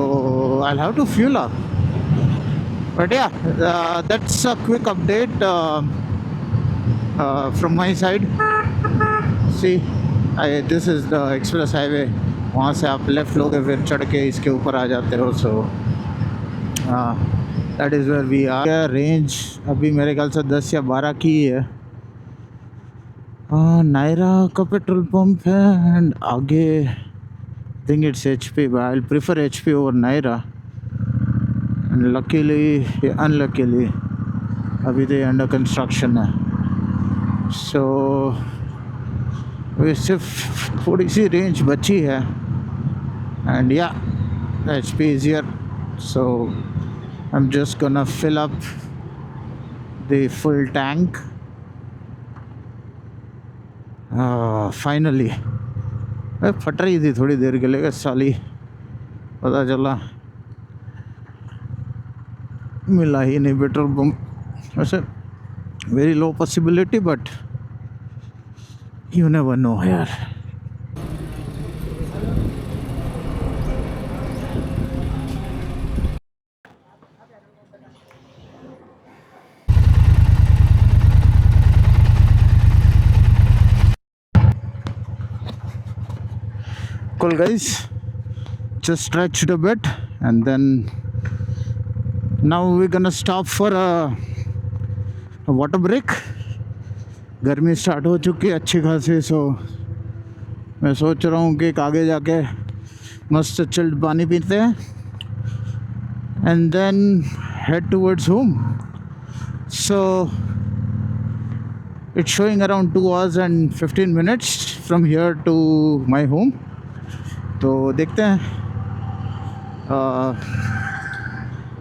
I'll have to fuel up. But yeah, that's a quick update from my side. See, this is the express highway. वहाँ से आप left लोगे, फिर चढ़ के इसके ऊपर आ जाते हो. So that is where we are. Range अभी मेरे ख्याल से 10 या 12 की है. नायरा का पेट्रोल पंप है, एंड आगे think it's HP, but I'll prefer HP over Naira. And luckily, unluckily, अभी तो अंडर कंस्ट्रक्शन है. सो वे सिर्फ थोड़ी सी रेंज बची है, एंड या HP is here. So I'm just gonna fill up the full tank. Finally फट रही थी थोड़ी देर के लिए साली, पता चला मिला ही नहीं पेट्रोल पंप. वैसे very low possibility, but You never know यार. Cool guys, just stretched a bit and then now we're gonna stop for a water break. गर्मी स्टार्ट हो चुकी है अच्छी खासी, सो मैं सोच रहा हूँ कि आगे जाके मस्त चिल्ड पानी पीते हैं and then head towards home. So it's showing around 2 hours and 15 minutes from here to my home. तो देखते हैं.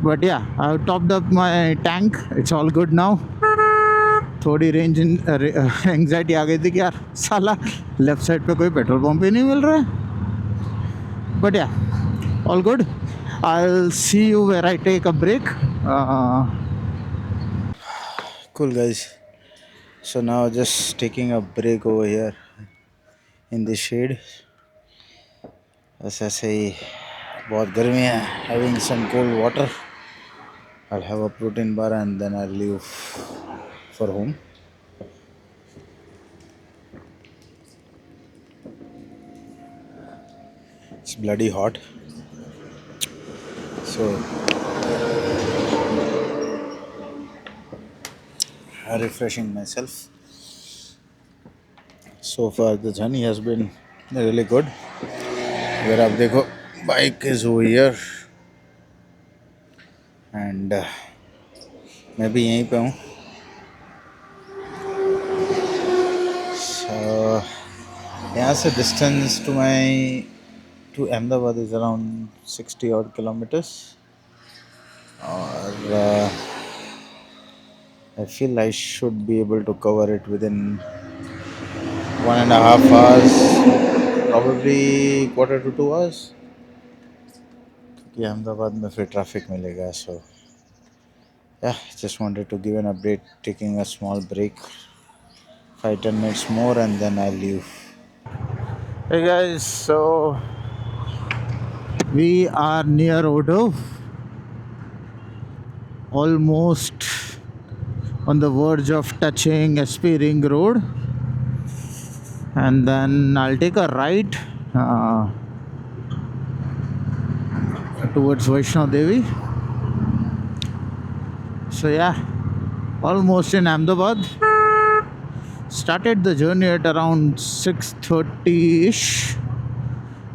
But yeah I topped up my tank, it's all good now. थोड़ी रेंज एंग्जाइटी आ गई थी कि यार साला लेफ्ट साइड पे कोई पेट्रोल पंप ही नहीं मिल रहा है. But yeah all good. I will see you where I take a break. Cool guys, so now just taking a break over here in the shade. बस ऐसे ही बहुत गर्मी है. Having some cold water. I'll have a protein bar and then I'll leave for home. It's bloody hot, so refreshing myself. So far the journey has been really good. अगर आप देखो bike is over here and मैं भी यहीं पे हूँ. So यहाँ से distance to Ahmedabad is around 60 odd kilometers. और I feel I should be able to cover it within 1.5 hours, probably quarter to 2 hours. क्योंकि अहमदाबाद में फिर ट्रैफिक मिलेगा. So yeah, just wanted to give an update, taking a small break, 5-10 minutes more and then I'll leave. Hey guys, so we are near Odo, almost on the verge of touching SP Ring Road, and then I'll take a right towards Vaishnav Devi. So yeah, almost in Ahmedabad. Started the journey at around 6:30ish,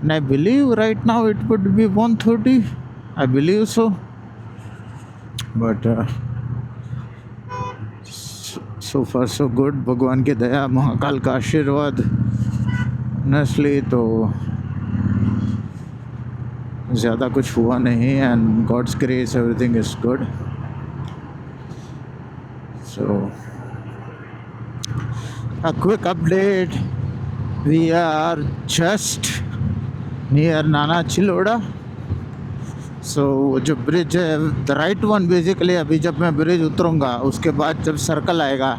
and I believe right now it would be 1:30. I believe so, but so far so good. भगवान की दया, महाकाल का आशीर्वाद. Honestly तो ज़्यादा कुछ हुआ नहीं, and God's grace everything is good. So a quick update, we are just near Nana Chiloda. So जो ब्रिज है, द राइट वन बेसिकली, अभी जब मैं ब्रिज उतरूँगा उसके बाद जब सर्कल आएगा,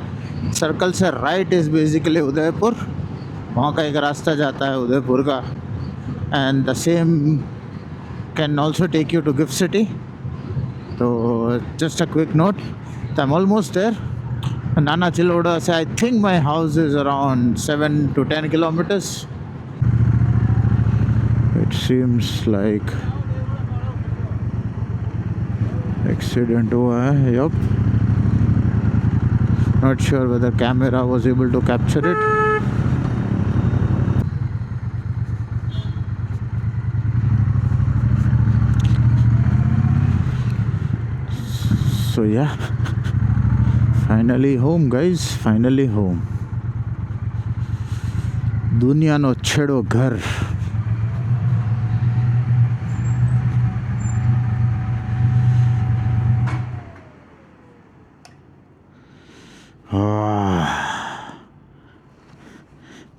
सर्कल से राइट इज़ बेसिकली उदयपुर. वहाँ का एक रास्ता जाता है उदयपुर का, and the same can also take you to gift city. तो just a quick note, I am almost there. Nana Chiloda से I think my house is around 7 to 10 kilometers. It seems like accident हुआ है. Yup. Not sure whether camera was able to capture it. So yeah, finally home guys, finally home. દુનિયાનો છેડો ઘર.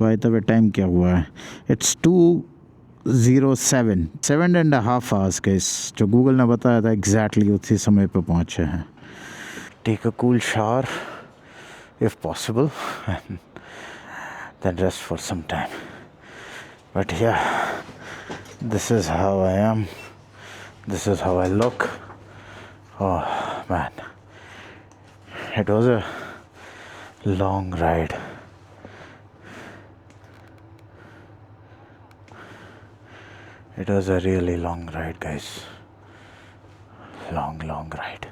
भाई तब time क्या हुआ है? इट्स 2:07, 7.5 hours guys, जो गूगल ने बताया था एग्जैक्टली उसी समय पे पहुँचे हैं. Take a cool shower if possible. then rest for some time. But yeah, this is how I am. This is how I look. Oh man, it was a long ride. It was a really long ride, guys. Long ride.